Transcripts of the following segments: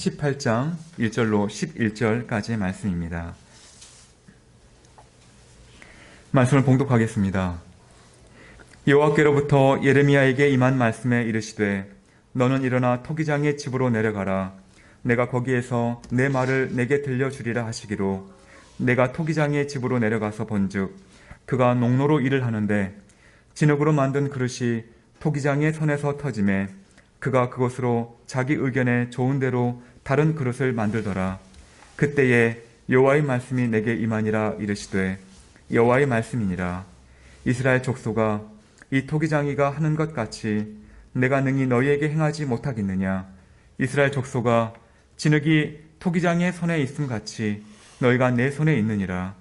18장 1절로 11절까지의 말씀입니다. 말씀을 봉독하겠습니다. 여호와께로부터 예레미야에게 임한 말씀에 이르시되 너는 일어나 토기장의 집으로 내려가라. 내가 거기에서 내 말을 내게 들려주리라 하시기로 내가 토기장의 집으로 내려가서 본즉 그가 농로로 일을 하는데 진흙으로 만든 그릇이 토기장의 손에서 터지매 그가 그것으로 자기 의견에 좋은 대로 다른 그릇을 만들더라. 그때에 여호와의 말씀이 내게 임하니라 이르시되 여호와의 말씀이니라. 이스라엘 족속아 이 토기장이가 하는 것 같이 내가 능히 너희에게 행하지 못하겠느냐. 이스라엘 족속아 진흙이 토기장의 손에 있음 같이 너희가 내 손에 있느니라.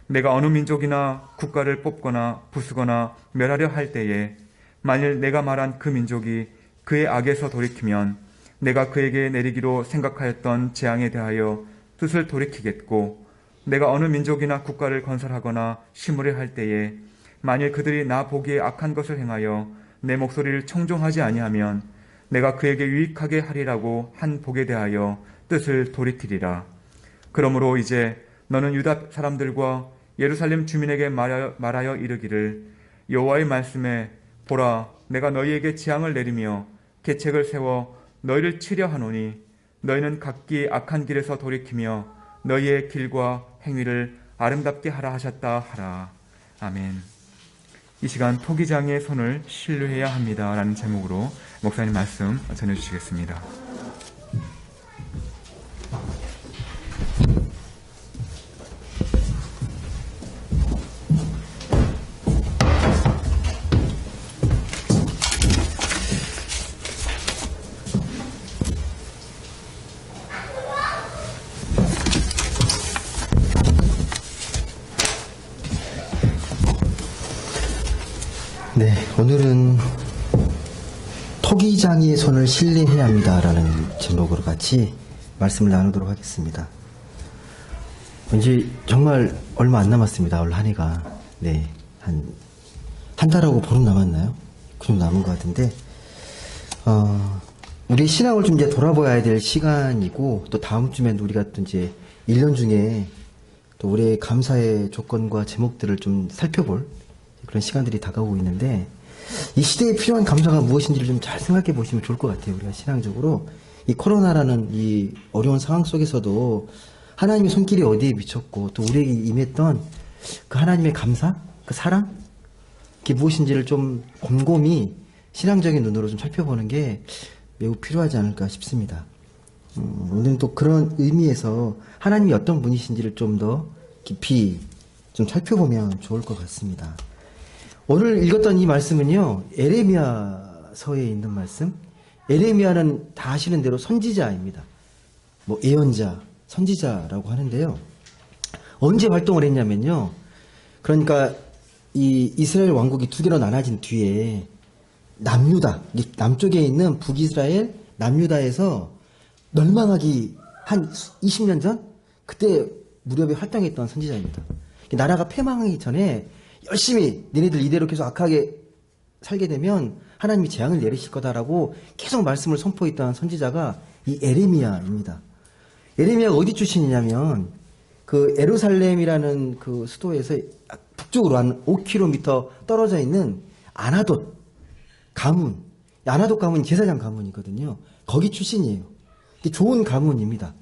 내가 어느 민족이나 국가를 뽑거나 부수거나 멸하려 할 때에 만일 내가 말한 그 민족이 그의 악에서 돌이키면 내가 그에게 내리기로 생각하였던 재앙에 대하여 뜻을 돌이키겠고 내가 어느 민족이나 국가를 건설하거나 심으려 할 때에 만일 그들이 나 보기에 악한 것을 행하여 내 목소리를 청종하지 아니하면 내가 그에게 유익하게 하리라고 한 복에 대하여 뜻을 돌이키리라. 그러므로 이제 너는 유다 사람들과 예루살렘 주민에게 말하여 이르기를 여호와의 말씀에 보라 내가 너희에게 재앙을 내리며 계책을 세워 너희를 치려 하노니 너희는 각기 악한 길에서 돌이키며 너희의 길과 행위를 아름답게 하라 하셨다 하라. 아멘. 이 시간 토기장의 손을 신뢰해야 합니다 라는 제목으로 목사님 말씀 전해주시겠습니다. 네, 오늘은 토기장이의 손을 신뢰해야 합니다라는 제목으로 같이 말씀을 나누도록 하겠습니다. 이제 정말 얼마 안 남았습니다. 올 한 해가. 네, 한 달하고 보름 남았나요? 그 정도 남은 것 같은데, 우리 신앙을 좀 이제 돌아봐야 될 시간이고, 또 다음 주면 우리가 또 이제 1년 중에 또 올해 감사의 조건과 제목들을 좀 살펴볼 그런 시간들이 다가오고 있는데 이 시대에 필요한 감사가 무엇인지를 좀 잘 생각해 보시면 좋을 것 같아요. 우리가 신앙적으로 이 코로나라는 이 어려운 상황 속에서도 하나님의 손길이 어디에 미쳤고 또 우리에게 임했던 그 하나님의 감사, 그 사랑 그게 무엇인지를 좀 곰곰이 신앙적인 눈으로 좀 살펴보는 게 매우 필요하지 않을까 싶습니다. 오늘은 또 그런 의미에서 하나님이 어떤 분이신지를 좀 더 깊이 좀 살펴보면 좋을 것 같습니다. 오늘 읽었던 이 말씀은요, 에레미야서에 있는 말씀. 에레미야는 다 아시는 대로 선지자입니다. 뭐 예언자, 선지자라고 하는데요. 언제 활동을 했냐면요. 그러니까 이 이스라엘 왕국이 두 개로 나눠진 뒤에 남유다, 남쪽에 있는 북이스라엘 남유다에서 멸망하기 한 20년 전? 그때 무렵에 활동했던 선지자입니다. 나라가 패망하기 전에 열심히 니네들 이대로 계속 악하게 살게 되면 하나님이 재앙을 내리실 거다라고 계속 말씀을 선포했던 선지자가 이 에레미야입니다. 에레미야가 어디 출신이냐면 그 예루살렘이라는 그 수도에서 북쪽으로 한 5km 떨어져 있는 아나돗 가문, 아나돗 가문이 제사장 가문이거든요. 거기 출신이에요. 좋은 가문입니다.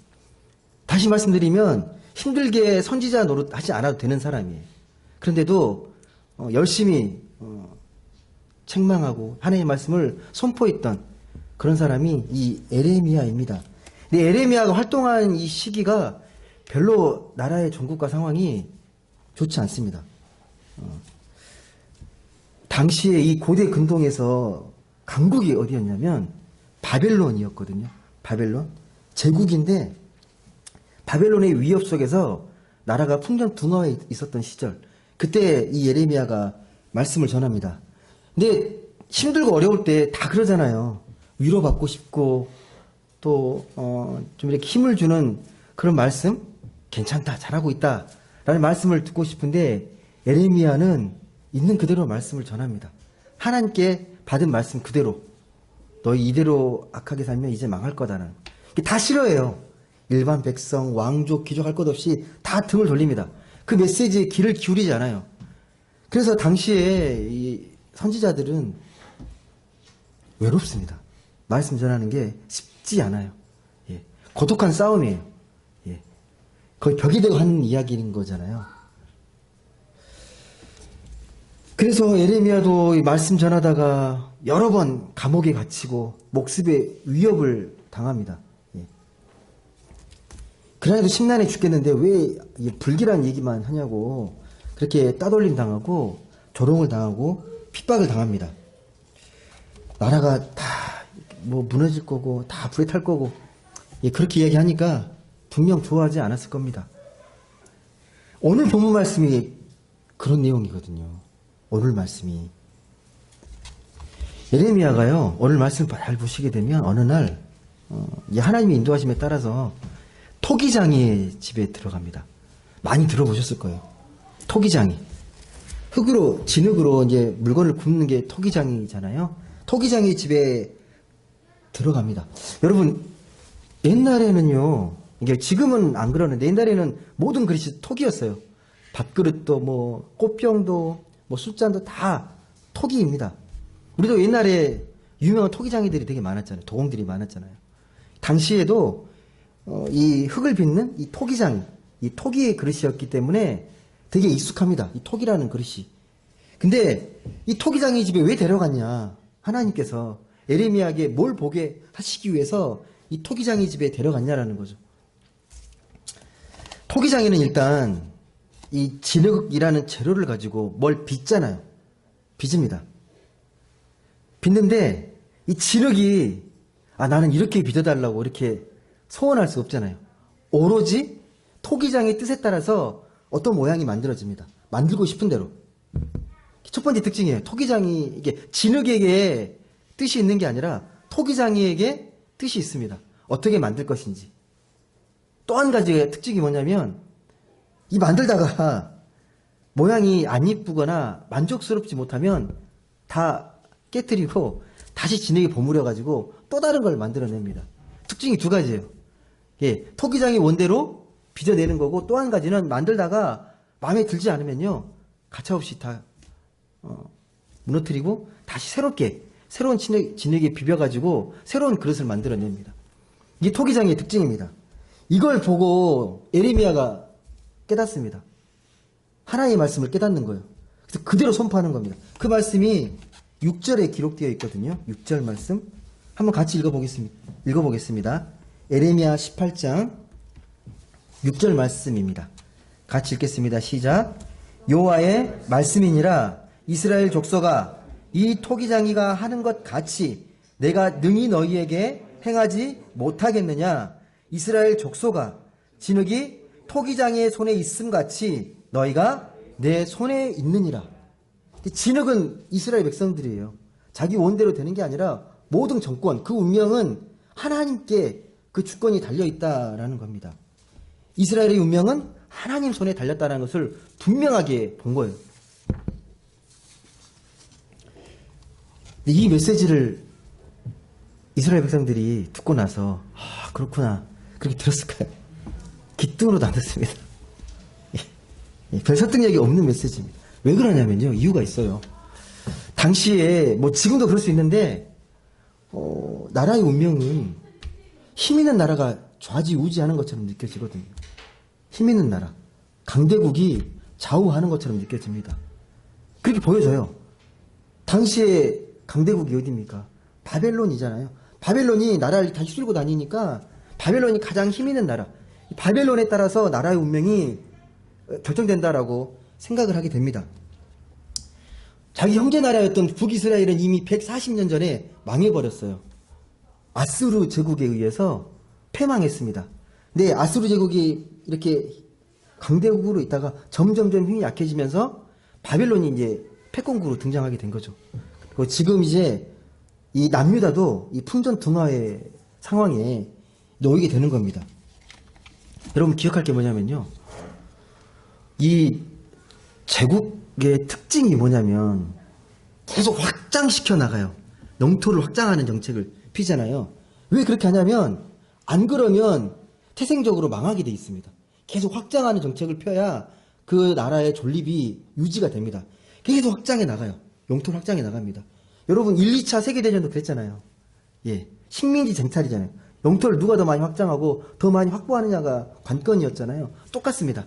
다시 말씀드리면 힘들게 선지자 노릇 하지 않아도 되는 사람이에요. 그런데도 열심히 책망하고 하나님의 말씀을 선포했던 그런 사람이 이 에레미야입니다. 근데 에레미야가 활동한 이 시기가 별로 나라의 전국과 상황이 좋지 않습니다. 당시에 이 고대 근동에서 강국이 어디였냐면 바벨론이었거든요. 바벨론 제국인데 바벨론의 위협 속에서 나라가 풍전등화에 있었던 시절, 그때 이 예레미야가 말씀을 전합니다. 근데 힘들고 어려울 때 다 그러잖아요. 위로받고 싶고 또 좀 이렇게 힘을 주는 그런 말씀, 괜찮다, 잘하고 있다 라는 말씀을 듣고 싶은데 예레미야는 있는 그대로 말씀을 전합니다. 하나님께 받은 말씀 그대로, 너희 이대로 악하게 살면 이제 망할 거다는 다 싫어해요. 일반 백성, 왕족, 귀족 할 것 없이 다 등을 돌립니다. 그 메시지에 귀를 기울이지 않아요. 그래서 당시에 이 선지자들은 외롭습니다. 말씀 전하는 게 쉽지 않아요. 예. 고독한 싸움이에요. 예. 거의 벽이 되고 하는 이야기인 거잖아요. 그래서 예레미야도 이 말씀 전하다가 여러 번 감옥에 갇히고 목숨의 위협을 당합니다. 예. 그러나도 심란해 죽겠는데 왜 불길한 얘기만 하냐고 그렇게 따돌림 당하고 조롱을 당하고 핍박을 당합니다. 나라가 다 뭐 무너질 거고 다 불에 탈 거고 예, 그렇게 이야기하니까 분명 좋아하지 않았을 겁니다. 오늘 본문 말씀이 그런 내용이거든요. 오늘 말씀이 예레미야가요. 오늘 말씀을 잘 보시게 되면 어느 날 하나님의 인도하심에 따라서 토기장이의 집에 들어갑니다. 많이 들어보셨을 거예요. 토기장이 흙으로 진흙으로 이제 물건을 굽는 게 토기장이잖아요. 토기장이 집에 들어갑니다. 여러분 옛날에는요. 이게 지금은 안 그러는데 옛날에는 모든 그릇이 톡이었어요. 밥그릇도 뭐 꽃병도 뭐 술잔도 다 톡이입니다. 우리도 옛날에 유명한 토기장이들이 되게 많았잖아요. 도공들이 많았잖아요. 당시에도 이 흙을 빚는 이 토기장, 이 토기의 그릇이었기 때문에 되게 익숙합니다. 이 톡이라는 그릇이. 근데 이 토기장이 집에 왜 데려갔냐? 하나님께서 예레미야에게 뭘 보게 하시기 위해서 이 토기장이 집에 데려갔냐라는 거죠. 토기장이는 일단 이 진흙이라는 재료를 가지고 뭘 빚잖아요. 빚습니다. 빚는데 이 진흙이 나는 이렇게 빚어달라고 이렇게 소원할 수 없잖아요. 오로지 토기장의 뜻에 따라서 어떤 모양이 만들어집니다. 만들고 싶은 대로. 첫 번째 특징이에요. 토기장이 이게 진흙에게 뜻이 있는 게 아니라 토기장이에게 뜻이 있습니다. 어떻게 만들 것인지. 또 한 가지의 특징이 뭐냐면 이 만들다가 모양이 안 이쁘거나 만족스럽지 못하면 다 깨뜨리고 다시 진흙에 버무려 가지고 또 다른 걸 만들어냅니다. 특징이 두 가지예요. 예, 토기장이 원대로 빚어내는 거고 또 한 가지는 만들다가 마음에 들지 않으면요 가차없이 다 무너뜨리고 다시 새롭게 새로운 진흙에 비벼가지고 새로운 그릇을 만들어냅니다. 이게 토기장의 특징입니다. 이걸 보고 예레미야가 깨닫습니다. 하나님의 말씀을 깨닫는 거예요. 그래서 그대로 선포하는 겁니다. 그 말씀이 6절에 기록되어 있거든요. 6절 말씀 한번 같이 읽어보겠습니다. 예레미야 18장 6절 말씀입니다. 같이 읽겠습니다. 시작. 여호와의 말씀이니라 이스라엘 족속아 이 토기장이가 하는 것 같이 내가 능히 너희에게 행하지 못하겠느냐. 이스라엘 족속아 진흙이 토기장이의 손에 있음 같이 너희가 내 손에 있느니라. 진흙은 이스라엘 백성들이에요. 자기 원대로 되는 게 아니라 모든 정권 그 운명은 하나님께 그 주권이 달려있다라는 겁니다. 이스라엘의 운명은 하나님 손에 달렸다는 것을 분명하게 본 거예요. 이 메시지를 이스라엘 백성들이 듣고 나서 그렇구나 그렇게 들었을까요? 기뚱으로도 안 듣습니다. 별 설득력이 없는 메시지입니다. 왜 그러냐면요 이유가 있어요. 당시에 뭐 지금도 그럴 수 있는데 나라의 운명은 힘 있는 나라가 좌지우지하는 것처럼 느껴지거든요. 힘 있는 나라 강대국이 좌우하는 것처럼 느껴집니다. 그렇게 보여져요. 당시에 강대국이 어디입니까? 바벨론이잖아요. 바벨론이 나라를 다 휘둘고 다니니까 바벨론이 가장 힘 있는 나라. 바벨론에 따라서 나라의 운명이 결정된다라고 생각을 하게 됩니다. 자기 형제 나라였던 북이스라엘은 이미 140년 전에 망해버렸어요. 아수르 제국에 의해서 패망했습니다. 근데 아수르 제국이 이렇게 강대국으로 있다가 점점점 힘이 약해지면서 바벨론이 이제 패권국으로 등장하게 된 거죠. 그리고 지금 이제 이 남유다도 이 풍전등화의 상황에 놓이게 되는 겁니다. 여러분 기억할 게 뭐냐면요. 이 제국의 특징이 뭐냐면 계속 확장시켜 나가요. 영토를 확장하는 정책을 피잖아요. 왜 그렇게 하냐면 안 그러면 태생적으로 망하게 돼 있습니다. 계속 확장하는 정책을 펴야 그 나라의 존립이 유지가 됩니다. 계속 확장해 나가요. 영토 확장해 나갑니다. 여러분 1, 2차 세계대전도 그랬잖아요. 예, 식민지 쟁탈이잖아요. 영토를 누가 더 많이 확장하고 더 많이 확보하느냐가 관건이었잖아요. 똑같습니다.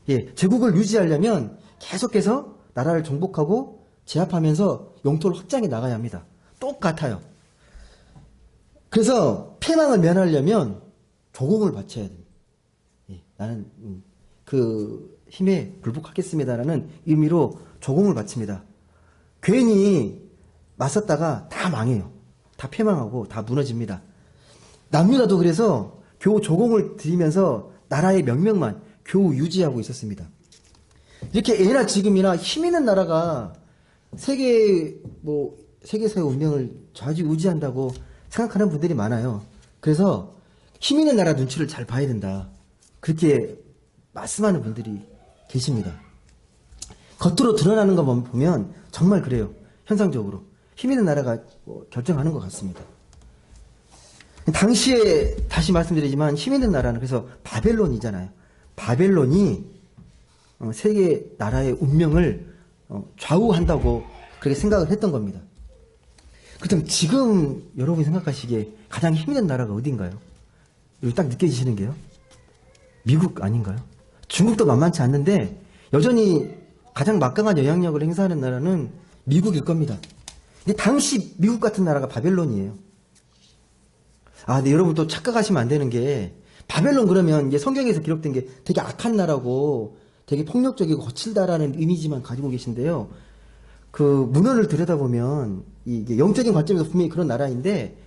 예, 제국을 유지하려면 계속해서 나라를 정복하고 제압하면서 영토를 확장해 나가야 합니다. 똑같아요. 그래서 패망을 면하려면 조공을 바쳐야 됩니다. 예, 나는 그 힘에 굴복하겠습니다라는 의미로 조공을 바칩니다. 괜히 맞섰다가 다 망해요. 다 패망하고 다 무너집니다. 남유다도 그래서 겨우 조공을 들이면서 나라의 명명만 겨우 유지하고 있었습니다. 이렇게 예나 지금이나 힘 있는 나라가 세계사의 운명을 좌지우지한다고 생각하는 분들이 많아요. 그래서 힘 있는 나라 눈치를 잘 봐야 된다. 그렇게 말씀하는 분들이 계십니다. 겉으로 드러나는 거 보면 정말 그래요. 현상적으로. 힘 있는 나라가 결정하는 것 같습니다. 당시에 다시 말씀드리지만 힘 있는 나라는 그래서 바벨론이잖아요. 바벨론이 세계 나라의 운명을 좌우한다고 그렇게 생각을 했던 겁니다. 그렇다면 지금 여러분이 생각하시기에 가장 힘 있는 나라가 어딘가요? 여기 딱 느껴지시는 게요? 미국 아닌가요? 중국도 만만치 않는데 여전히 가장 막강한 영향력을 행사하는 나라는 미국일 겁니다. 근데 당시 미국 같은 나라가 바벨론이에요. 아, 근데 여러분 또 착각하시면 안 되는 게 바벨론 그러면 이제 성경에서 기록된 게 되게 악한 나라고 되게 폭력적이고 거칠다라는 이미지만 가지고 계신데요. 그 문헌을 들여다보면 이게 영적인 관점에서 분명히 그런 나라인데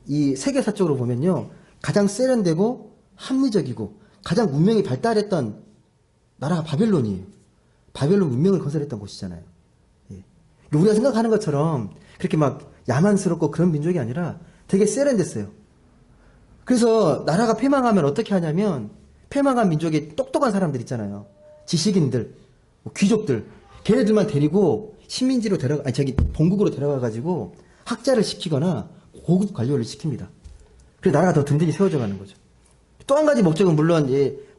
이 세계사적으로 보면요. 가장 세련되고 합리적이고 가장 문명이 발달했던 나라가 바벨론이에요. 바벨론 문명을 건설했던 곳이잖아요. 예. 우리가 생각하는 것처럼 그렇게 막 야만스럽고 그런 민족이 아니라 되게 세련됐어요. 그래서 나라가 패망하면 어떻게 하냐면 패망한 민족의 똑똑한 사람들 있잖아요. 지식인들, 귀족들, 걔네들만 데리고 식민지로 본국으로 데려가가지고 학자를 시키거나 고급 관료를 시킵니다. 그래서 나라가 더 든든히 세워져 가는 거죠. 또 한 가지 목적은 물론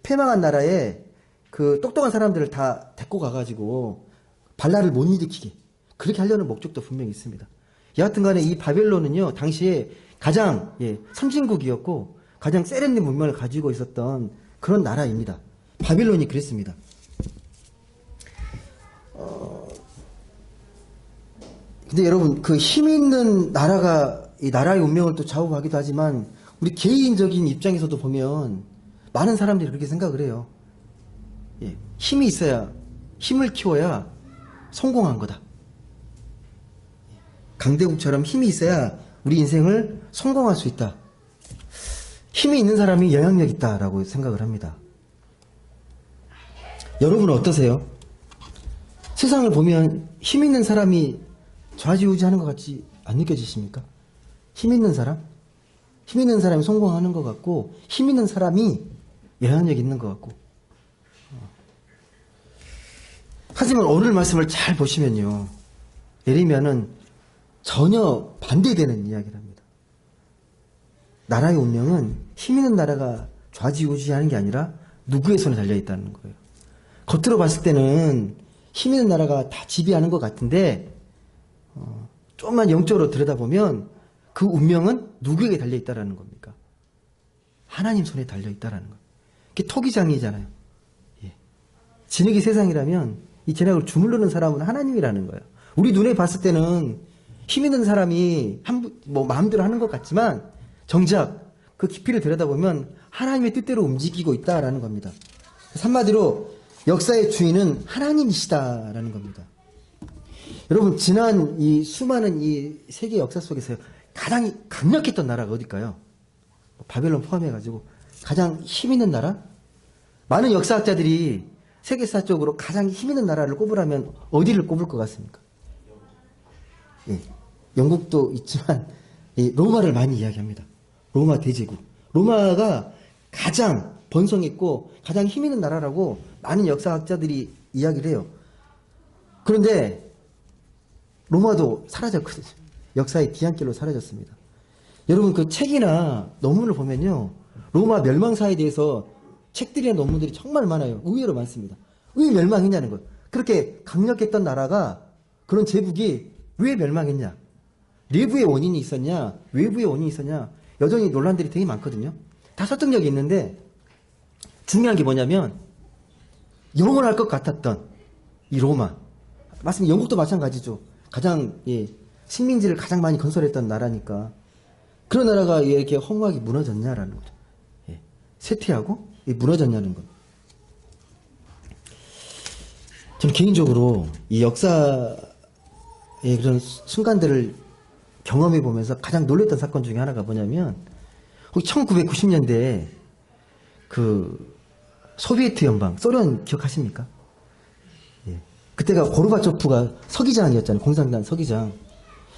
패망한 나라에 그 똑똑한 사람들을 다 데리고 가가지고 반란을 못 일으키게 그렇게 하려는 목적도 분명히 있습니다. 여하튼 간에 이 바벨론은요 당시에 가장 선진국이었고 가장 세련된 문명을 가지고 있었던 그런 나라입니다. 바벨론이 그랬습니다. 근데 여러분 그 힘 있는 나라가 이 나라의 운명을 또 좌우하기도 하지만 우리 개인적인 입장에서도 보면 많은 사람들이 그렇게 생각을 해요. 힘이 있어야 힘을 키워야 성공한 거다. 강대국처럼 힘이 있어야 우리 인생을 성공할 수 있다. 힘이 있는 사람이 영향력 있다라고 생각을 합니다. 여러분은 어떠세요? 세상을 보면 힘 있는 사람이 좌지우지하는 것 같지 안 느껴지십니까? 힘 있는 사람? 힘 있는 사람이 성공하는 것 같고 힘 있는 사람이 영향력 있는 것 같고 하지만 오늘 말씀을 잘 보시면요. 내리면은 전혀 반대되는 이야기를 합니다. 나라의 운명은 힘 있는 나라가 좌지우지하는 게 아니라 누구의 손에 달려있다는 거예요. 겉으로 봤을 때는 힘 있는 나라가 다 지배하는 것 같은데 조금만 영적으로 들여다보면 그 운명은 누구에게 달려있다라는 겁니까? 하나님 손에 달려있다라는 거예요. 그게 토기장이잖아요. 진흙이 세상이라면 이 진흙을 주물르는 사람은 하나님이라는 거예요. 우리 눈에 봤을 때는 힘 있는 사람이 마음대로 하는 것 같지만 정작 그 깊이를 들여다보면 하나님의 뜻대로 움직이고 있다라는 겁니다. 한마디로 역사의 주인은 하나님이시다라는 겁니다. 여러분 지난 이 수많은 이 세계 역사 속에서 가장 강력했던 나라가 어딜까요? 바벨론 포함해가지고 가장 힘 있는 나라? 많은 역사학자들이 세계사적으로 가장 힘 있는 나라를 꼽으라면 어디를 꼽을 것 같습니까? 영국도 있지만 로마를 많이 이야기합니다. 로마 대제국. 로마가 가장 번성했고 가장 힘 있는 나라라고 많은 역사학자들이 이야기를 해요. 그런데 로마도 사라졌거든요. 역사의 뒤안길로 사라졌습니다. 여러분 그 책이나 논문을 보면요. 로마 멸망사에 대해서 책들이나 논문들이 정말 많아요. 의외로 많습니다. 왜 멸망했냐는 거예요. 그렇게 강력했던 나라가 그런 제국이 왜 멸망했냐. 내부의 원인이 있었냐 외부의 원인이 있었냐 여전히 논란들이 되게 많거든요. 다 설득력이 있는데 중요한 게 뭐냐면 영원할 것 같았던 이 로마 맞습니다. 영국도 마찬가지죠. 가장 식민지를 가장 많이 건설했던 나라니까 그런 나라가 왜 이렇게 허무하게 무너졌냐라는 거죠. 쇠퇴하고 무너졌냐는 것. 저는 개인적으로 이 역사의 그런 순간들을 경험해 보면서 가장 놀랐던 사건 중에 하나가 뭐냐면 혹시 1990년대에 그 소비에트 연방 소련 기억하십니까? 그때가 고르바초프가 서기장이었잖아요. 공산당 서기장.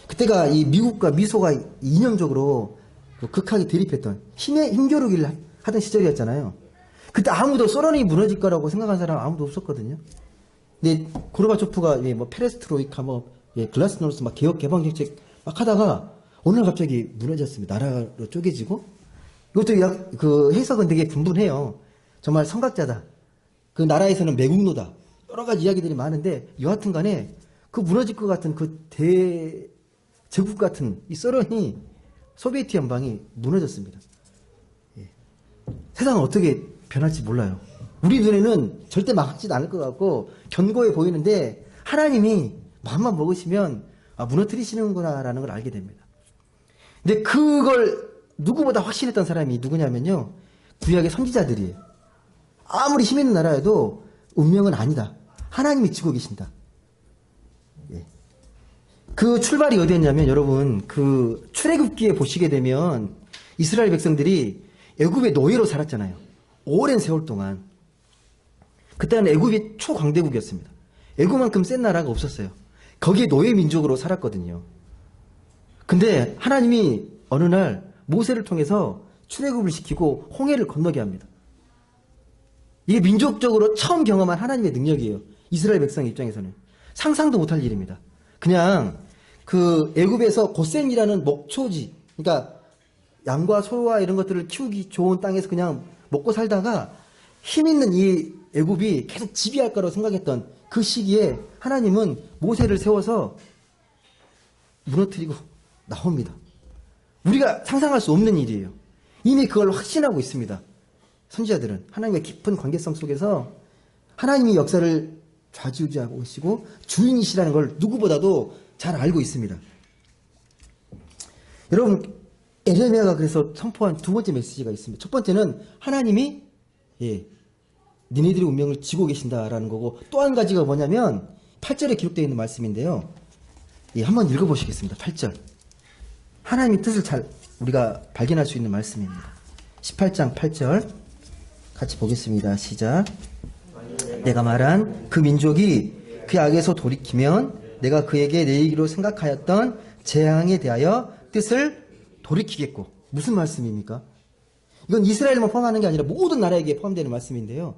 그때가 이 미국과 미소가 이념적으로 극하게 대립했던 힘겨루기를 하던 시절이었잖아요. 그때 아무도 소련이 무너질 거라고 생각한 사람 아무도 없었거든요. 근데 고르바초프가 뭐 페레스트로이카 글라스노스트 막 개혁 개방 정책 막 하다가 어느 날 갑자기 무너졌습니다. 나라로 쪼개지고 이것도 그 해석은 되게 분분해요. 정말 선각자다. 그 나라에서는 매국노다. 여러 가지 이야기들이 많은데 여하튼 간에 그 무너질 것 같은 그 대제국 같은 이 소련이 소비에트 연방이 무너졌습니다. 세상은 어떻게 변할지 몰라요. 우리 눈에는 절대 막지도 않을 것 같고 견고해 보이는데 하나님이 마음만 먹으시면 무너뜨리시는구나라는 걸 알게 됩니다. 근데 그걸 누구보다 확신했던 사람이 누구냐면요. 구약의 선지자들이에요. 아무리 힘 있는 나라여도 운명은 아니다. 하나님이 지고 계신다. 그 출발이 어디였냐면 여러분 그 출애굽기에 보시게 되면 이스라엘 백성들이 애굽의 노예로 살았잖아요. 오랜 세월 동안. 그때는 애굽이 초강대국이었습니다. 애굽만큼 센 나라가 없었어요. 거기에 노예 민족으로 살았거든요. 근데 하나님이 어느 날 모세를 통해서 출애굽을 시키고 홍해를 건너게 합니다. 이게 민족적으로 처음 경험한 하나님의 능력이에요. 이스라엘 백성 입장에서는 상상도 못할 일입니다. 그냥 그 애굽에서 고센이라는 목초지, 그러니까 양과 소와 이런 것들을 키우기 좋은 땅에서 그냥 먹고 살다가 힘 있는 이 애굽이 계속 지배할 거라고 생각했던 그 시기에 하나님은 모세를 세워서 무너뜨리고 나옵니다. 우리가 상상할 수 없는 일이에요. 이미 그걸 확신하고 있습니다. 선지자들은 하나님의 깊은 관계성 속에서 하나님이 역사를 좌지우지하고 계시고 주인이시라는 걸 누구보다도 잘 알고 있습니다. 여러분 에레미야가 그래서 선포한 두 번째 메시지가 있습니다. 첫 번째는 하나님이 니네들의 운명을 지고 계신다라는 거고 또 한 가지가 뭐냐면 8절에 기록되어 있는 말씀인데요. 한번 읽어보시겠습니다. 8절. 하나님의 뜻을 잘 우리가 발견할 수 있는 말씀입니다. 18장 8절 같이 보겠습니다. 시작. 내가 말한 그 민족이 그 악에서 돌이키면 내가 그에게 내리기로 생각하였던 재앙에 대하여 뜻을 돌이키겠고. 무슨 말씀입니까? 이건 이스라엘만 포함하는 게 아니라 모든 나라에게 포함되는 말씀인데요.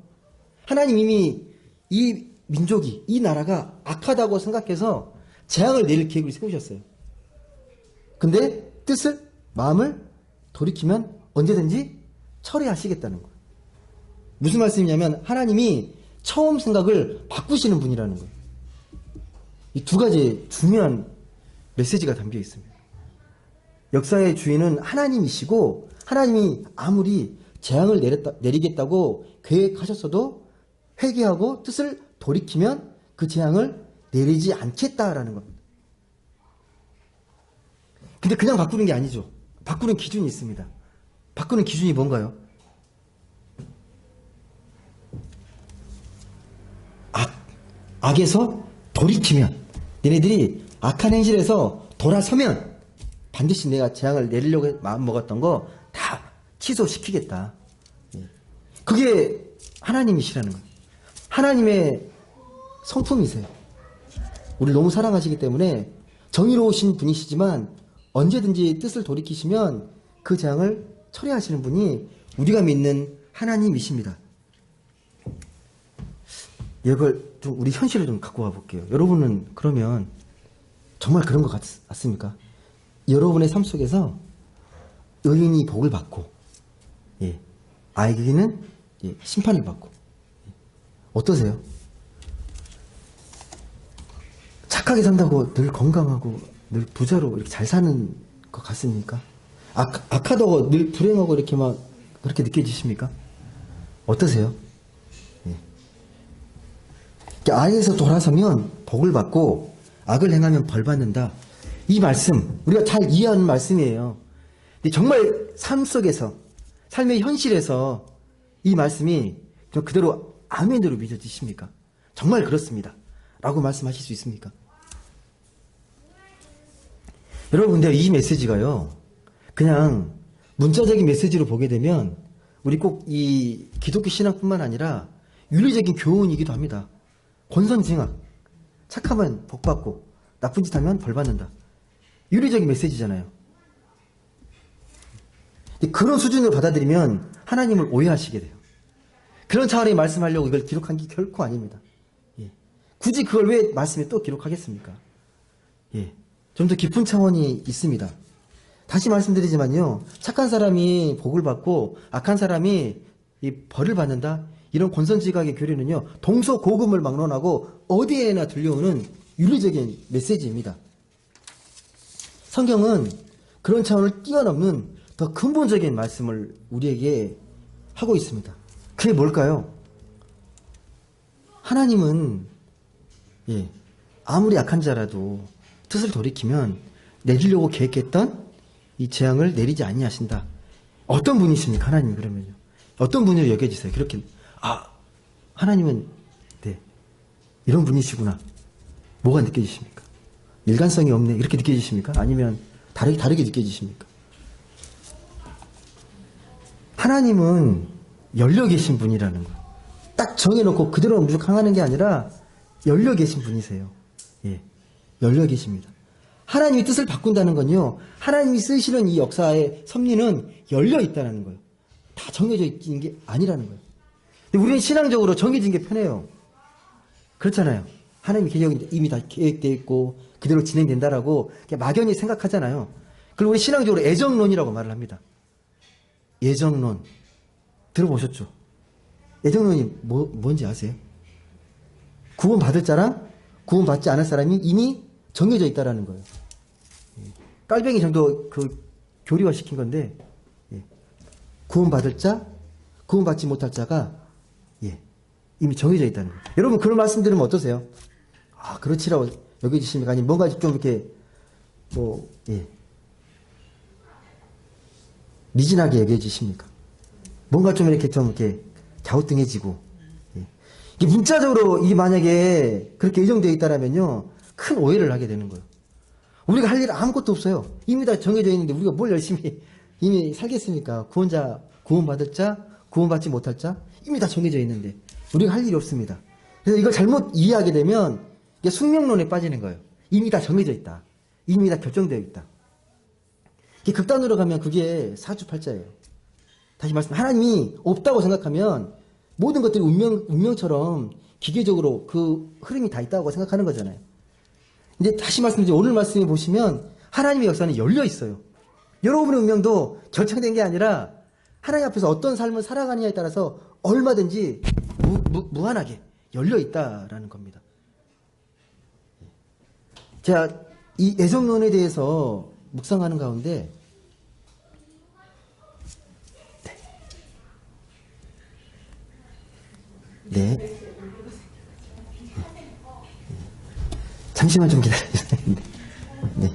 하나님 이미 이 민족이, 이 나라가 악하다고 생각해서 재앙을 내릴 계획을 세우셨어요. 근데 뜻을, 마음을 돌이키면 언제든지 처리하시겠다는 거예요. 무슨 말씀이냐면 하나님이 처음 생각을 바꾸시는 분이라는 거예요. 이 두 가지 중요한 메시지가 담겨 있습니다. 역사의 주인은 하나님이시고 하나님이 아무리 재앙을 내리겠다고 계획하셨어도 회개하고 뜻을 돌이키면 그 재앙을 내리지 않겠다라는 겁니다. 근데 그냥 바꾸는 게 아니죠. 바꾸는 기준이 있습니다. 바꾸는 기준이 뭔가요? 악에서 돌이키면, 얘네들이 악한 행실에서 돌아서면 반드시 내가 재앙을 내리려고 마음먹었던 거 다 취소시키겠다. 그게 하나님이시라는 거예요. 하나님의 성품이세요. 우리를 너무 사랑하시기 때문에 정의로우신 분이시지만 언제든지 뜻을 돌이키시면 그 재앙을 처리하시는 분이 우리가 믿는 하나님이십니다. 이걸 좀 우리 현실을 좀 갖고 와볼게요. 여러분은 그러면 정말 그런 것 같습니까? 여러분의 삶 속에서 의인이 복을 받고, 예, 악인은 예, 심판을 받고. 예. 어떠세요? 착하게 산다고 늘 건강하고 늘 부자로 이렇게 잘 사는 것 같습니까? 악하다고 늘 불행하고 이렇게 막 그렇게 느껴지십니까? 어떠세요? 예. 악에서 돌아서면 복을 받고 악을 행하면 벌 받는다. 이 말씀 우리가 잘 이해하는 말씀이에요. 근데 정말 삶 속에서 삶의 현실에서 이 말씀이 그대로 아멘으로 믿어지십니까? 정말 그렇습니다. 라고 말씀하실 수 있습니까? 여러분, 근데 이 메시지가요, 그냥 문자적인 메시지로 보게 되면 우리 꼭 이 기독교 신앙뿐만 아니라 윤리적인 교훈이기도 합니다. 권선징악, 착하면 복받고 나쁜 짓 하면 벌받는다. 윤리적인 메시지잖아요. 그런 수준으로 받아들이면 하나님을 오해하시게 돼요. 그런 차원의 말씀하려고 이걸 기록한 게 결코 아닙니다. 예. 굳이 그걸 왜 말씀에 또 기록하겠습니까? 예. 좀 더 깊은 차원이 있습니다. 다시 말씀드리지만요, 착한 사람이 복을 받고 악한 사람이 이 벌을 받는다. 이런 권선지각의 교리는요, 동서고금을 막론하고 어디에나 들려오는 윤리적인 메시지입니다. 성경은 그런 차원을 뛰어넘는 더 근본적인 말씀을 우리에게 하고 있습니다. 그게 뭘까요? 하나님은 예, 아무리 악한 자라도 뜻을 돌이키면 내리려고 계획했던 이 재앙을 내리지 아니하신다. 어떤 분이십니까, 하나님? 그러면요, 어떤 분으로 여겨지세요? 그렇게 하나님은 네, 이런 분이시구나. 뭐가 느껴지십니까? 일관성이 없네, 이렇게 느껴지십니까? 아니면 다르게 느껴지십니까? 하나님은 열려 계신 분이라는 거예요. 딱 정해놓고 그대로 무조건 항하는 게 아니라 열려 계신 분이세요. 예, 열려 계십니다. 하나님의 뜻을 바꾼다는 건요, 하나님이 쓰시는 이 역사의 섭리는 열려 있다는 거예요. 다 정해져 있는 게 아니라는 거예요. 근데 우리는 신앙적으로 정해진 게 편해요. 그렇잖아요. 하나님의 계획이 이미 다 계획되어 있고 그대로 진행된다라고 막연히 생각하잖아요. 그리고 우리 신앙적으로 애정론이라고 말을 합니다. 예정론 들어보셨죠? 예정론이 뭔지 아세요? 구원받을 자랑 구원받지 않을 사람이 이미 정해져 있다라는 거예요. 깔뱅이 정도 그 교리화시킨 건데, 구원받을 자, 구원받지 못할 자가 이미 정해져 있다는 거예요. 여러분, 그런 말씀 들으면 어떠세요? 아, 그렇지라고 여겨지십니까? 아니면 뭔가 좀 이렇게 미진하게 여겨지십니까? 뭔가 좀 이렇게 갸우뚱해지고, 이게 문자적으로 만약에 그렇게 예정되어 있다라면요, 큰 오해를 하게 되는 거예요. 우리가 할 일 아무것도 없어요. 이미 다 정해져 있는데 우리가 뭘 열심히 이미 살겠습니까? 구원받을 자, 구원받지 못할 자, 이미 다 정해져 있는데 우리가 할 일이 없습니다. 그래서 이걸 잘못 이해하게 되면 이게 숙명론에 빠지는 거예요. 이미 다 정해져 있다. 이미 다 결정되어 있다. 이게 극단으로 가면 그게 사주팔자예요. 다시 말씀, 하나님이 없다고 생각하면 모든 것들이 운명처럼 기계적으로 그 흐름이 다 있다고 생각하는 거잖아요. 이제 다시 말씀드리죠. 오늘 말씀에 보시면 하나님의 역사는 열려 있어요. 여러분의 운명도 결정된 게 아니라 하나님 앞에서 어떤 삶을 살아가느냐에 따라서 얼마든지 무한하게 열려 있다라는 겁니다. 제가 이 애정론에 대해서 묵상하는 가운데 네. 잠시만 좀 기다려주세요. 네.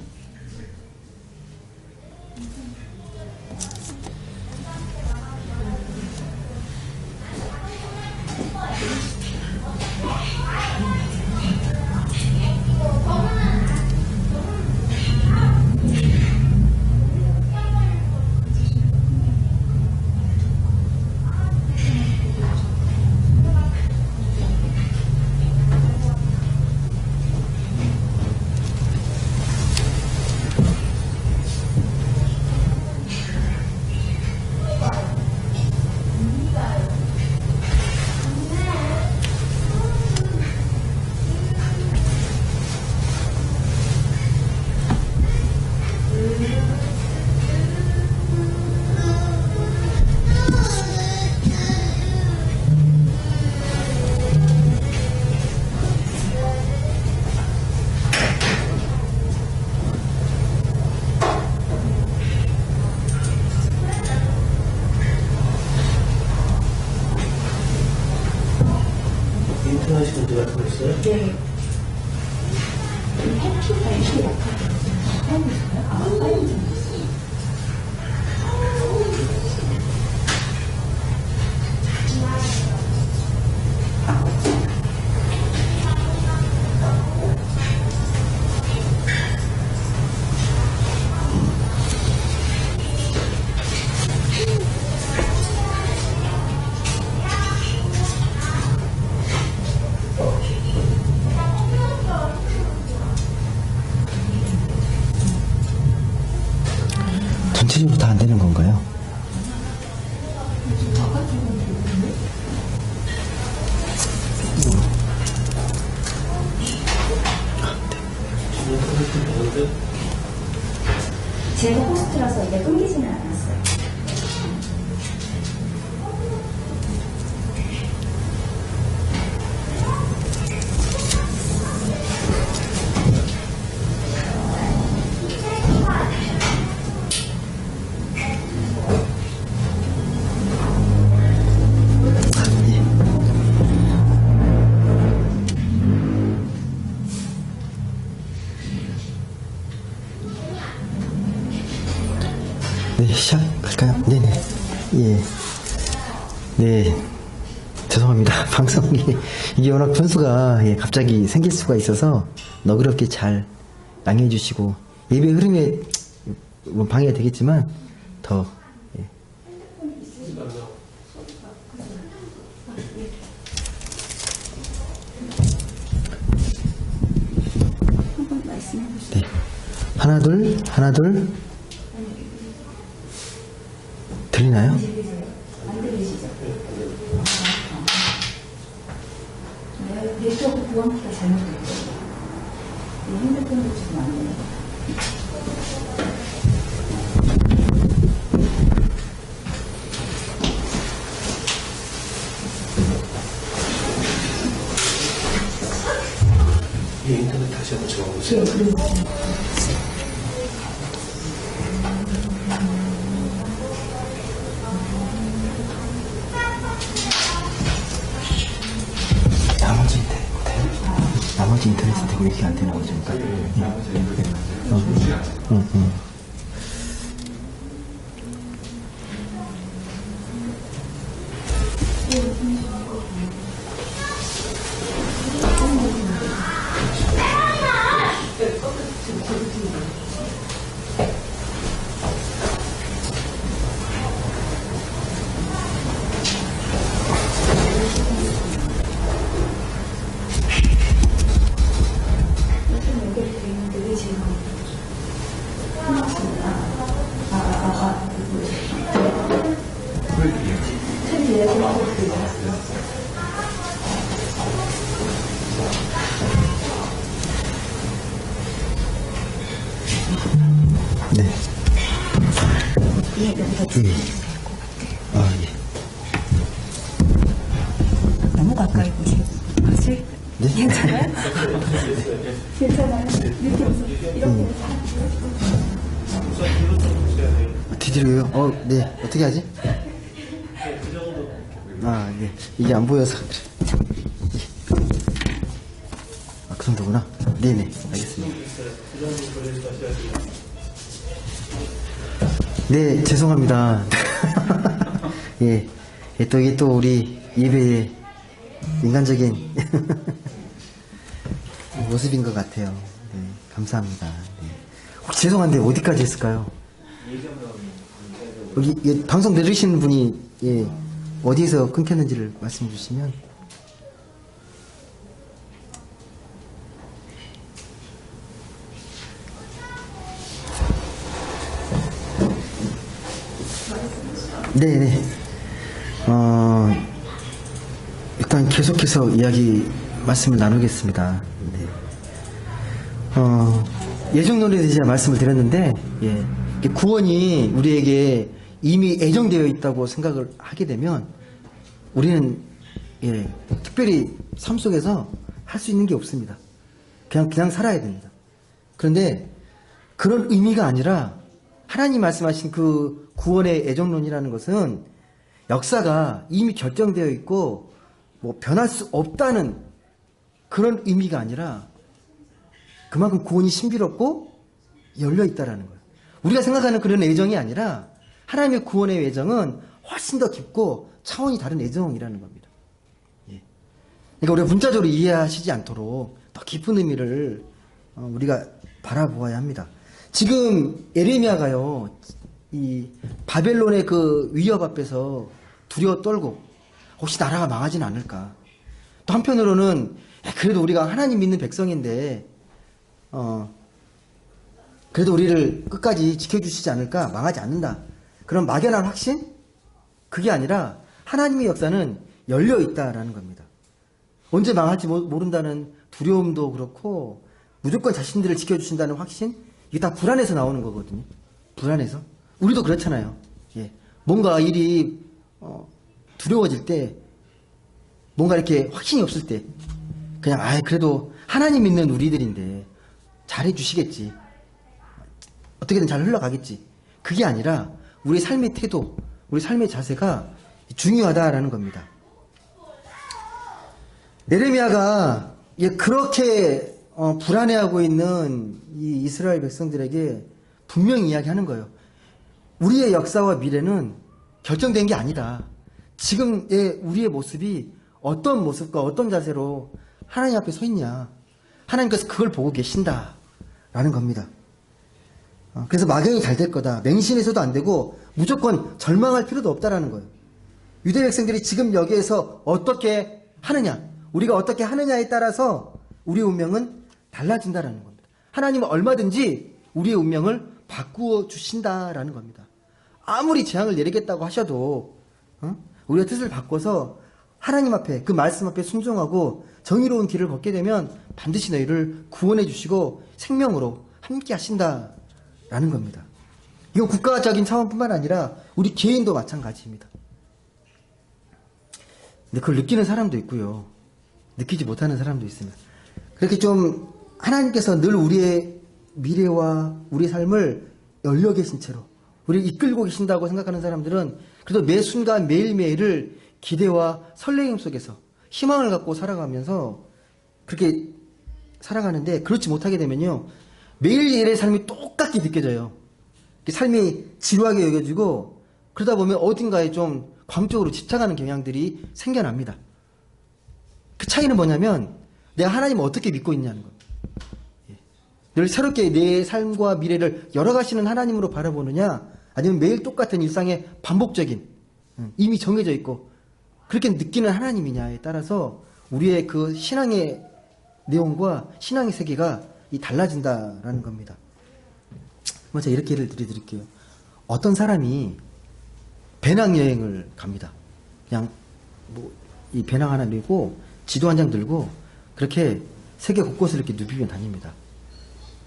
하시는 분 같은 거 있어요? 네. 해피가 이렇게 약하게 하고 있어요? 아, 빨리 좀 있어요. 전체적으로 다 안 되는 건가요? 제가 호스트라서 이게 끊기지는 않았어요. 네, 시작할까요? 네네. 예. 네. 죄송합니다. 방송이, 이게 워낙 변수가 갑자기 생길 수가 있어서 너그럽게 잘 양해해 주시고, 예배 흐름에 뭐 방해가 되겠지만, 더, 예. 한번 말씀해 보시죠. 네. 하나, 둘, 하나, 둘. 들리나요? 안 들리시죠? 네, 네트워크 보안키가 잘못됐어요. 네, 핸드폰도 지금 안 돼요. 이 인터넷 다시 한번 적어보세요. 나머지 인터넷이 되고 이렇게 안 되나 보죠. 네. 예, 여기다 주세요. 아, 예. 너무 가까이 보시고. 네? 괜찮아요? 괜찮아요? 이렇게 해서 이렇게 뒤집어요? 네. 어떻게 하지? 아, 네. 이게 안 보여서 그래. 아, 그 정도구나. 네네. 알겠습니다. 네, 죄송합니다. 예. 또 이게 또 우리 예배의 인간적인 모습인 것 같아요. 네, 감사합니다. 네. 혹시 죄송한데 어디까지 했을까요? 여기 방송 들으시는 분이 어디에서 끊겼는지를 말씀해 주시면. 네네. 일단 계속해서 말씀을 나누겠습니다. 네. 예정론에 대해서 말씀을 드렸는데, 구원이 우리에게 이미 애정되어 있다고 생각을 하게 되면, 우리는, 특별히 삶 속에서 할 수 있는 게 없습니다. 그냥 살아야 됩니다. 그런데, 그런 의미가 아니라, 하나님 말씀하신 그 구원의 애정론이라는 것은 역사가 이미 결정되어 있고 뭐 변할 수 없다는 그런 의미가 아니라 그만큼 구원이 신비롭고 열려 있다라는 거예요. 우리가 생각하는 그런 애정이 아니라 하나님의 구원의 애정은 훨씬 더 깊고 차원이 다른 애정이라는 겁니다. 예. 그러니까 우리가 문자적으로 이해하시지 않도록 더 깊은 의미를 우리가 바라보아야 합니다. 지금 예레미야가요, 이 바벨론의 그 위협 앞에서 두려워 떨고 혹시 나라가 망하진 않을까. 또 한편으로는 그래도 우리가 하나님 믿는 백성인데 그래도 우리를 끝까지 지켜주시지 않을까, 망하지 않는다. 그런 막연한 확신? 그게 아니라 하나님의 역사는 열려 있다라는 겁니다. 언제 망할지 모른다는 두려움도 그렇고 무조건 자신들을 지켜주신다는 확신? 이게 다 불안해서 나오는 거거든요. 불안해서. 우리도 그렇잖아요. 예. 뭔가 일이 두려워질 때, 뭔가 이렇게 확신이 없을 때 그냥 그래도 하나님 믿는 우리들인데 잘해주시겠지, 어떻게든 잘 흘러가겠지. 그게 아니라 우리 삶의 태도, 우리 삶의 자세가 중요하다라는 겁니다. 예레미야가 그렇게 불안해하고 있는 이 이스라엘 백성들에게 분명히 이야기하는 거예요. 우리의 역사와 미래는 결정된 게 아니다. 지금의 우리의 모습이 어떤 모습과 어떤 자세로 하나님 앞에 서 있냐, 하나님께서 그걸 보고 계신다라는 겁니다. 그래서 막연히 잘 될 거다, 맹신해서도 안 되고 무조건 절망할 필요도 없다라는 거예요. 유대 백성들이 지금 여기에서 어떻게 하느냐, 우리가 어떻게 하느냐에 따라서 우리의 운명은 달라진다라는 겁니다. 하나님은 얼마든지 우리의 운명을 바꾸어 주신다라는 겁니다. 아무리 재앙을 내리겠다고 하셔도 우리가 뜻을 바꿔서 하나님 앞에, 그 말씀 앞에 순종하고 정의로운 길을 걷게 되면 반드시 너희를 구원해 주시고 생명으로 함께 하신다라는 겁니다. 이건 국가적인 차원뿐만 아니라 우리 개인도 마찬가지입니다. 근데 그걸 느끼는 사람도 있고요, 느끼지 못하는 사람도 있습니다. 그렇게 좀 하나님께서 늘 우리의 미래와 우리의 삶을 열려 계신 채로 우리를 이끌고 계신다고 생각하는 사람들은 그래도 매 순간 매일매일을 기대와 설레임 속에서 희망을 갖고 살아가면서 그렇게 살아가는데, 그렇지 못하게 되면요, 매일매일의 삶이 똑같게 느껴져요. 삶이 지루하게 여겨지고 그러다 보면 어딘가에 좀 광적으로 집착하는 경향들이 생겨납니다. 그 차이는 뭐냐면 내가 하나님을 어떻게 믿고 있냐는 겁니다. 늘 새롭게 내 삶과 미래를 열어가시는 하나님으로 바라보느냐, 아니면 매일 똑같은 일상의 반복적인, 이미 정해져 있고 그렇게 느끼는 하나님이냐에 따라서 우리의 그 신앙의 내용과 신앙의 세계가 달라진다라는 겁니다. 먼저 이렇게 예를 드릴게요. 어떤 사람이 배낭여행을 갑니다. 그냥 이 배낭 하나 들고 지도 한 장 들고 그렇게 세계 곳곳을 이렇게 누비며 다닙니다.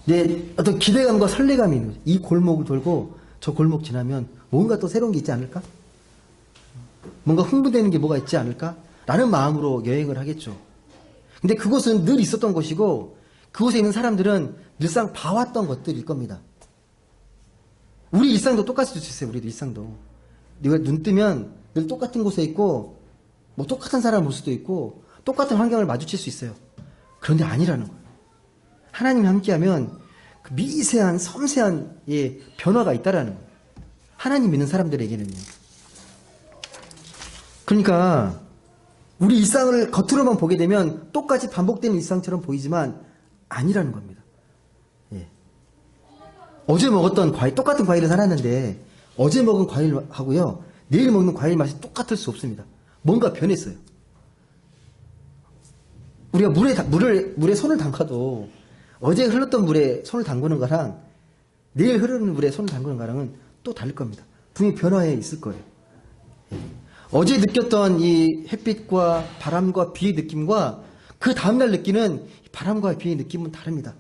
내 어떤 기대감과 설레감이 있는 거죠. 이 골목을 돌고 저 골목 지나면 뭔가 또 새로운 게 있지 않을까? 뭔가 흥분되는 게 뭐가 있지 않을까? 라는 마음으로 여행을 하겠죠. 근데 그곳은 늘 있었던 곳이고 그곳에 있는 사람들은 늘상 봐왔던 것들일 겁니다. 우리 일상도 똑같을 수 있어요. 우리도 일상도. 네가 눈 뜨면 늘 똑같은 곳에 있고 똑같은 사람을 볼 수도 있고 똑같은 환경을 마주칠 수 있어요. 그런데 아니라는 거예요. 하나님이 함께하면 그 미세한 섬세한 변화가 있다라는 거예요. 하나님 믿는 사람들에게는요. 그러니까 우리 일상을 겉으로만 보게 되면 똑같이 반복되는 일상처럼 보이지만 아니라는 겁니다. 어제 먹었던 과일, 똑같은 과일을 살았는데 어제 먹은 과일하고요 내일 먹는 과일 맛이 똑같을 수 없습니다. 뭔가 변했어요. 우리가 물에 손을 담가도 어제 흘렀던 물에 손을 담그는 거랑 내일 흐르는 물에 손을 담그는 거랑은 또 다를 겁니다. 분명히 변화해 있을 거예요. 어제 느꼈던 이 햇빛과 바람과 비의 느낌과 그 다음날 느끼는 바람과 비의 느낌은 다릅니다.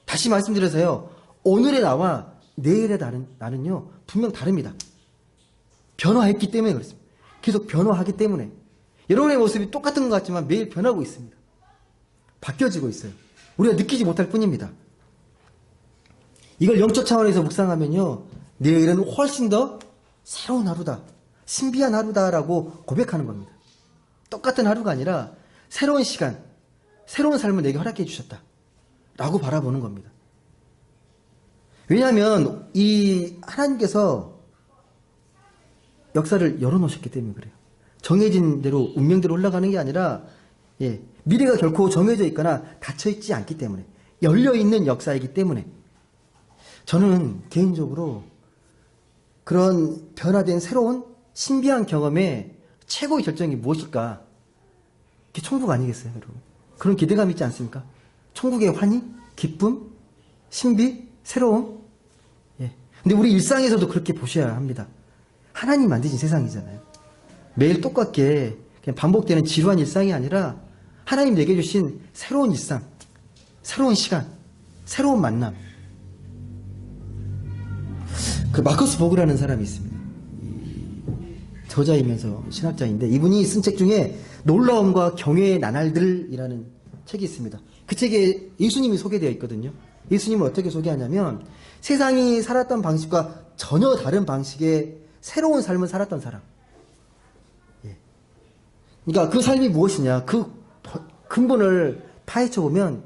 다시 말씀드려서요, 오늘의 나와 내일의 나는요 분명 다릅니다. 변화했기 때문에 그렇습니다. 계속 변화하기 때문에. 여러분의 모습이 똑같은 것 같지만 매일 변하고 있습니다. 바뀌어지고 있어요. 우리가 느끼지 못할 뿐입니다. 이걸 영적 차원에서 묵상하면요, 내일은 훨씬 더 새로운 하루다, 신비한 하루다라고 고백하는 겁니다. 똑같은 하루가 아니라 새로운 시간, 새로운 삶을 내게 허락해 주셨다. 라고 바라보는 겁니다. 왜냐하면 이 하나님께서 역사를 열어놓으셨기 때문에 그래요. 정해진 대로 운명대로 올라가는 게 아니라 미래가 결코 정해져 있거나 닫혀있지 않기 때문에 열려있는 역사이기 때문에 저는 개인적으로 그런 변화된 새로운 신비한 경험의 최고의 결정이 무엇일까? 그게 천국 아니겠어요, 여러분? 그런 기대감 있지 않습니까? 천국의 환희, 기쁨, 신비, 새로움. 근데 우리 일상에서도 그렇게 보셔야 합니다. 하나님 만드신 세상이잖아요. 매일 똑같게 그냥 반복되는 지루한 일상이 아니라 하나님 내게 주신 새로운 일상, 새로운 시간, 새로운 만남. 그 마커스 보그라는 사람이 있습니다. 저자이면서 신학자인데 이분이 쓴 책 중에 놀라움과 경외의 나날들이라는 책이 있습니다. 그 책에 예수님이 소개되어 있거든요. 예수님을 어떻게 소개하냐면 세상이 살았던 방식과 전혀 다른 방식의 새로운 삶을 살았던 사람. 그러니까 그 삶이 무엇이냐, 그 근본을 파헤쳐 보면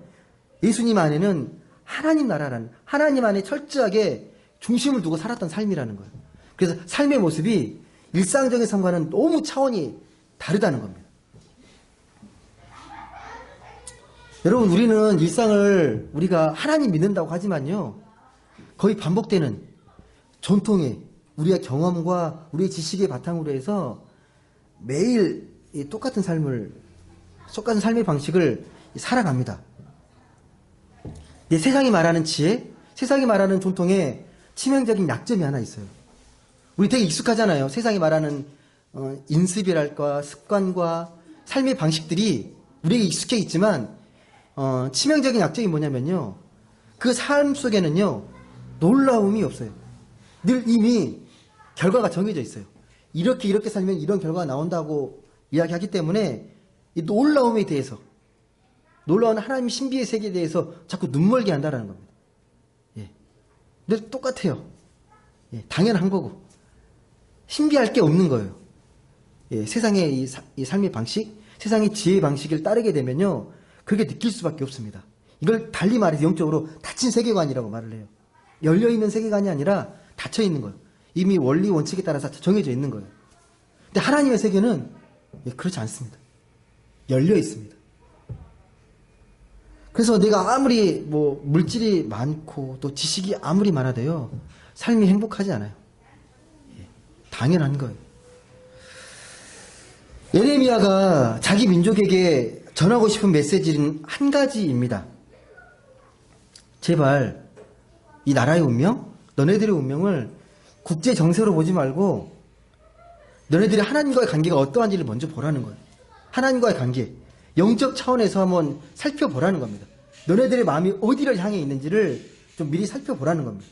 예수님 안에는 하나님 나라라는, 하나님 안에 철저하게 중심을 두고 살았던 삶이라는 거예요. 그래서 삶의 모습이 일상적인 삶과는 너무 차원이 다르다는 겁니다. 여러분, 우리는 일상을 우리가 하나님 믿는다고 하지만요, 거의 반복되는 전통의 우리의 경험과 우리의 지식의 바탕으로 해서 매일 똑같은 삶의 방식을 살아갑니다. 세상이 말하는 지혜, 세상이 말하는 전통에 치명적인 약점이 하나 있어요. 우리 되게 익숙하잖아요. 세상이 말하는 인습이랄까 습관과 삶의 방식들이 우리에게 익숙해 있지만 치명적인 약점이 뭐냐면요, 그 삶 속에는요 놀라움이 없어요. 늘 이미 결과가 정해져 있어요. 이렇게 살면 이런 결과가 나온다고 이야기하기 때문에 이 놀라움에 대해서, 놀라운 하나님 신비의 세계에 대해서 자꾸 눈멀게 한다는 겁니다. 늘 똑같아요. 당연한 거고 신비할 게 없는 거예요. 세상의 이 삶의 방식, 세상의 지혜의 방식을 따르게 되면요 그렇게 느낄 수밖에 없습니다. 이걸 달리 말해서 영적으로 닫힌 세계관이라고 말을 해요. 열려있는 세계관이 아니라 닫혀있는 거예요. 이미 원리 원칙에 따라서 정해져 있는 거예요. 근데 하나님의 세계는 그렇지 않습니다. 열려 있습니다. 그래서 내가 아무리 물질이 많고 또 지식이 아무리 많아도요 삶이 행복하지 않아요. 당연한 거예요. 예레미야가 자기 민족에게 전하고 싶은 메시지는 한 가지입니다. 제발 이 나라의 운명, 너네들의 운명을 국제 정세로 보지 말고 너네들이 하나님과의 관계가 어떠한지를 먼저 보라는 거예요. 하나님과의 관계, 영적 차원에서 한번 살펴보라는 겁니다. 너네들의 마음이 어디를 향해 있는지를 좀 미리 살펴보라는 겁니다.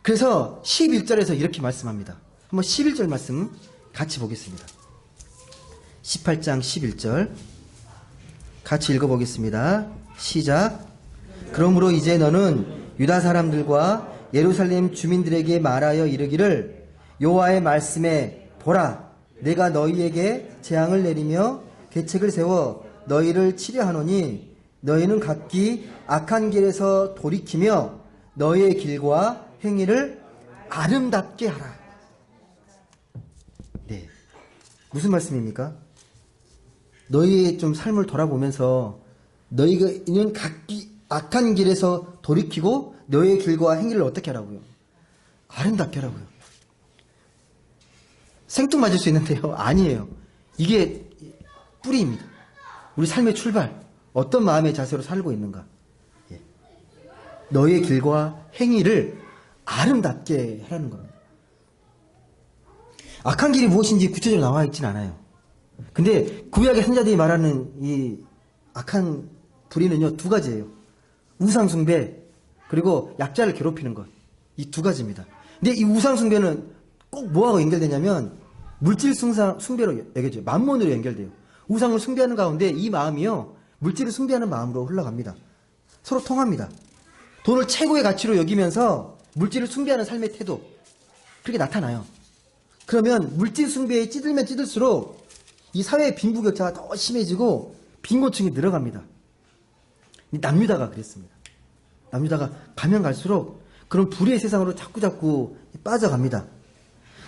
그래서 11절에서 이렇게 말씀합니다. 한번 11절 말씀 같이 보겠습니다. 18장 11절 같이 읽어보겠습니다. 시작. 그러므로 이제 너는 유다 사람들과 예루살렘 주민들에게 말하여 이르기를 여호와의 말씀에 보라, 내가 너희에게 재앙을 내리며 계책을 세워 너희를 치려하노니 너희는 각기 악한 길에서 돌이키며 너희의 길과 행위를 아름답게 하라. 네, 무슨 말씀입니까? 너희의 좀 삶을 돌아보면서 너희는 각기 악한 길에서 돌이키고 너희의 길과 행위를 어떻게 하라고요? 아름답게 하라고요. 생뚱맞을 수 있는데요, 아니에요. 이게 뿌리입니다. 우리 삶의 출발, 어떤 마음의 자세로 살고 있는가. 너희의 길과 행위를 아름답게 하라는 겁니다. 악한 길이 무엇인지 구체적으로 나와 있진 않아요. 근데 구약의 선자들이 말하는 이 악한 불의는요 두 가지예요. 우상숭배 그리고 약자를 괴롭히는 것, 이 두 가지입니다. 근데 이 우상숭배는 꼭 뭐하고 연결되냐면 물질 숭배로 여겨져요. 만몬으로 연결돼요. 우상을 숭배하는 가운데 이 마음이요 물질을 숭배하는 마음으로 흘러갑니다. 서로 통합니다. 돈을 최고의 가치로 여기면서 물질을 숭배하는 삶의 태도, 그렇게 나타나요. 그러면 물질 숭배에 찌들면 찌들수록 이 사회의 빈부격차가 더 심해지고 빈곤층이 늘어갑니다. 남유다가 그랬습니다. 남유다가 가면 갈수록 그런 불의의 세상으로 자꾸자꾸 빠져갑니다.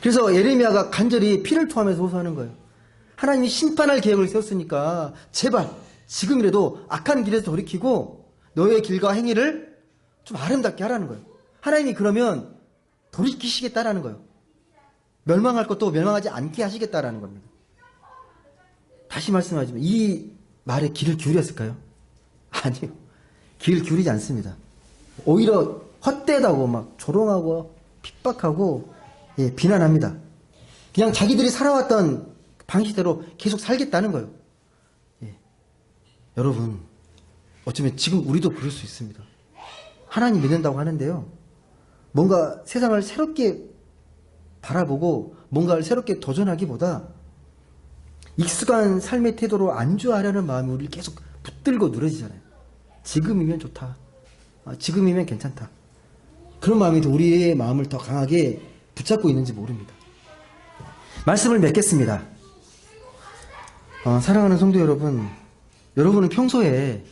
그래서 예레미야가 간절히 피를 토하면서 호소하는 거예요. 하나님이 심판할 계획을 세웠으니까 제발 지금이라도 악한 길에서 돌이키고 너의 길과 행위를 좀 아름답게 하라는 거예요. 하나님이 그러면 돌이키시겠다라는 거예요. 멸망할 것도 멸망하지 않게 하시겠다라는 겁니다. 다시 말씀하지만 이 말에 귀를 기울였을까요? 아니요. 귀를 기울이지 않습니다. 오히려 헛되다고 막 조롱하고 핍박하고 비난합니다. 그냥 자기들이 살아왔던 방식대로 계속 살겠다는 거예요. 여러분, 어쩌면 지금 우리도 그럴 수 있습니다. 하나님 믿는다고 하는데요. 뭔가 세상을 새롭게 바라보고 뭔가를 새롭게 도전하기보다 익숙한 삶의 태도로 안주하려는 마음이 우리를 계속 붙들고 누러지잖아요. 지금이면 좋다. 지금이면 괜찮다. 그런 마음이 우리의 마음을 더 강하게 붙잡고 있는지 모릅니다. 말씀을 맺겠습니다. 사랑하는 성도 여러분, 여러분은 평소에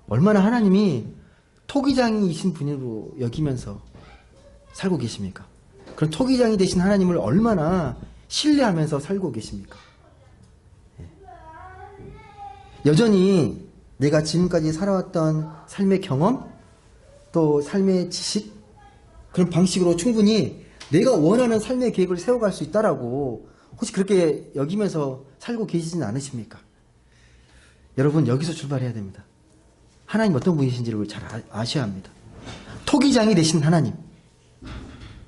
얼마나 하나님이 토기장이신 분으로 여기면서 살고 계십니까? 그런 토기장이 되신 하나님을 얼마나 신뢰하면서 살고 계십니까? 여전히 내가 지금까지 살아왔던 삶의 경험, 또 삶의 지식, 그런 방식으로 충분히 내가 원하는 삶의 계획을 세워갈 수 있다라고 혹시 그렇게 여기면서 살고 계시진 않으십니까? 여러분, 여기서 출발해야 됩니다. 하나님 어떤 분이신지를 잘 아셔야 합니다. 토기장이 되신 하나님,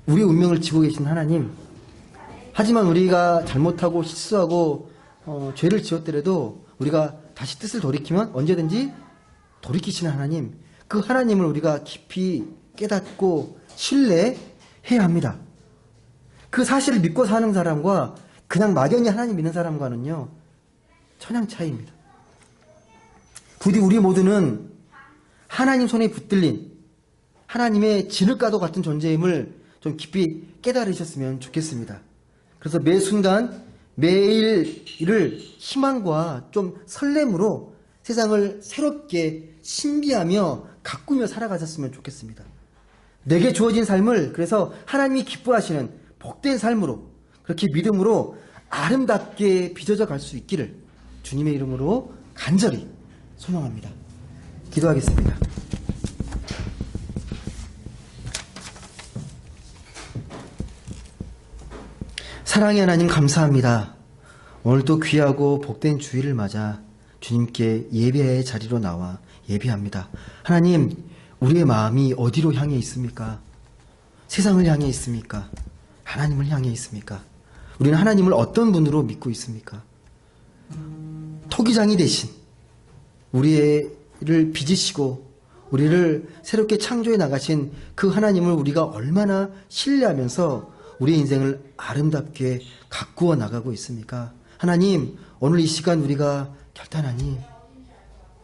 우리의 운명을 지고 계신 하나님. 하지만 우리가 잘못하고 실수하고 죄를 지었더라도 우리가 다시 뜻을 돌이키면 언제든지 돌이키시는 하나님, 그 하나님을 우리가 깊이 깨닫고 신뢰해야 합니다. 그 사실을 믿고 사는 사람과 그냥 막연히 하나님 믿는 사람과는요, 천양 차이입니다. 부디 우리 모두는 하나님 손에 붙들린 하나님의 진흙가도 같은 존재임을 좀 깊이 깨달으셨으면 좋겠습니다. 그래서 매 순간 매일을 희망과 좀 설렘으로 세상을 새롭게 신비하며 가꾸며 살아가셨으면 좋겠습니다. 내게 주어진 삶을 그래서 하나님이 기뻐하시는 복된 삶으로, 그렇게 믿음으로 아름답게 빚어져 갈 수 있기를 주님의 이름으로 간절히 소망합니다. 기도하겠습니다. 사랑의 하나님, 감사합니다. 오늘도 귀하고 복된 주일을 맞아 주님께 예배의 자리로 나와 예배합니다. 하나님, 우리의 마음이 어디로 향해 있습니까? 세상을 향해 있습니까? 하나님을 향해 있습니까? 우리는 하나님을 어떤 분으로 믿고 있습니까? 토기장이 되신 우리를 빚으시고 우리를 새롭게 창조해 나가신 그 하나님을 우리가 얼마나 신뢰하면서 우리의 인생을 아름답게 가꾸어 나가고 있습니까? 하나님, 오늘 이 시간 우리가 결단하니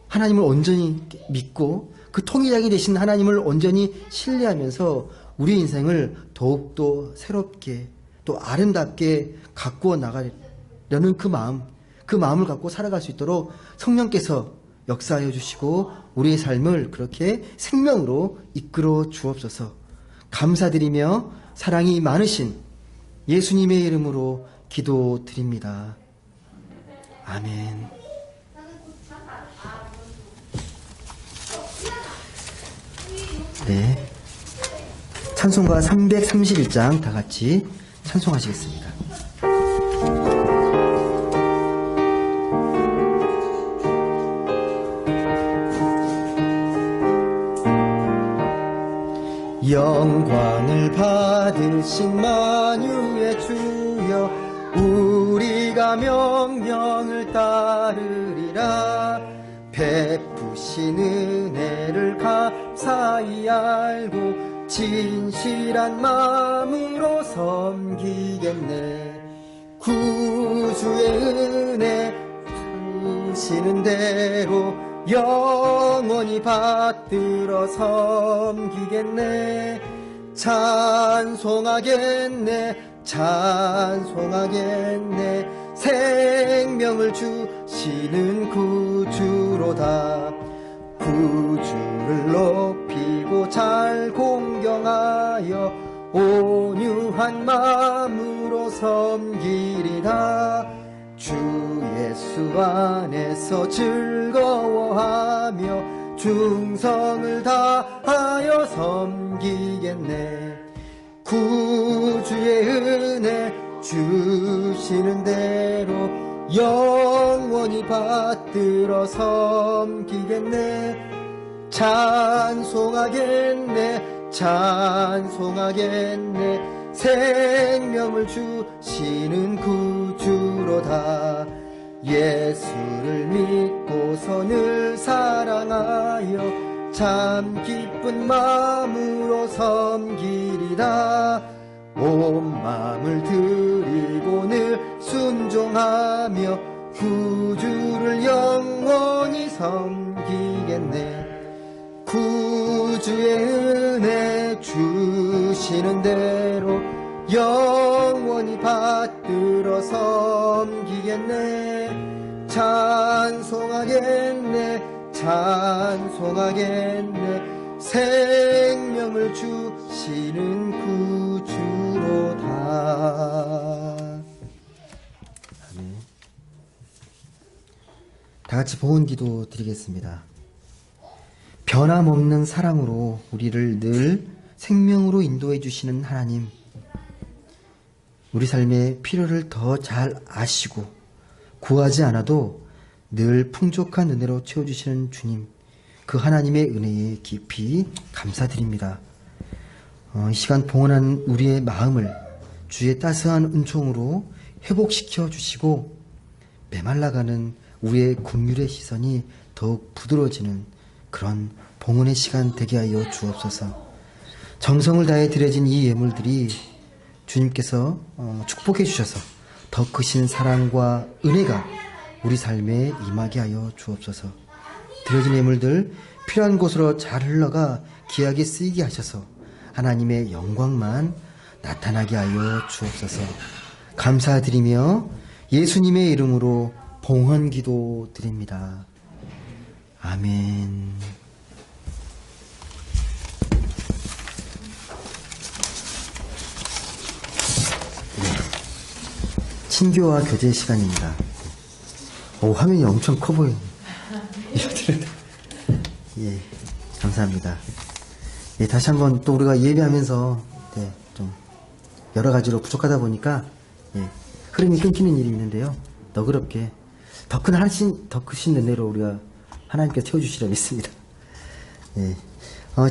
하나님을 온전히 믿고 그 통일장이 되신 하나님을 온전히 신뢰하면서 우리의 인생을 더욱더 새롭게 또 아름답게 가꾸어 나가려는 그 마음을 갖고 살아갈 수 있도록 성령께서 역사하여 주시고 우리의 삶을 그렇게 생명으로 이끌어 주옵소서. 감사드리며 사랑이 많으신 예수님의 이름으로 기도드립니다. 아멘. 네. 찬송가 331장 다 같이 찬송하시겠습니다. 영광을 받으신 만유의 주여, 우리가 명령을 따르리라. 베푸신 은혜를 감사히 알고 진실한 마음으로 섬기겠네. 구주의 은혜 주시는 대로 영원히 받들어 섬기겠네. 찬송하겠네. 생명을 주시는 구주 주로다. 구주를 높이고 잘 공경하여 온유한 마음으로 섬기리다. 주 예수 안에서 즐거워하며 충성을 다하여 섬기겠네. 구주의 은혜 주시는 대로 영원히 받들어 섬기겠네. 찬송하겠네 찬송하겠네. 생명을 주시는 구주로다. 예수를 믿고서 늘 사랑하여 참 기쁜 마음으로 섬기리다. 온 마음을 드리고 늘 순종하며 구주를 영원히 섬기겠네. 구주의 은혜 주시는 대로 영원히 받들어 섬기겠네. 찬송하겠네 찬송하겠네. 생명을 주시는 구주로다. 아멘. 다같이 봉헌기도 드리겠습니다. 변함없는 사랑으로 우리를 늘 생명으로 인도해 주시는 하나님, 우리 삶의 필요를 더 잘 아시고 구하지 않아도 늘 풍족한 은혜로 채워주시는 주님, 그 하나님의 은혜에 깊이 감사드립니다. 이 시간 봉헌한 우리의 마음을 주의 따스한 은총으로 회복시켜 주시고 메말라가는 우리의 긍휼의 시선이 더욱 부드러워지는 그런 봉헌의 시간 되게 하여 주옵소서. 정성을 다해 드려진 이 예물들이 주님께서 축복해 주셔서 더 크신 사랑과 은혜가 우리 삶에 임하게 하여 주옵소서. 드려진 예물들 필요한 곳으로 잘 흘러가 귀하게 쓰이게 하셔서 하나님의 영광만 나타나게 하여 주옵소서. 감사드리며 예수님의 이름으로 봉헌기도 드립니다. 아멘. 친교와 교제 시간입니다. 화면이 엄청 커 보이네. 예, 감사합니다. 예, 다시 한번 또 우리가 예배하면서 좀 여러 가지로 부족하다 보니까 흐름이 끊기는 일이 있는데요. 너그럽게 더 크신 은혜로 우리가 하나님께서 채워주시려 믿습니다. 예.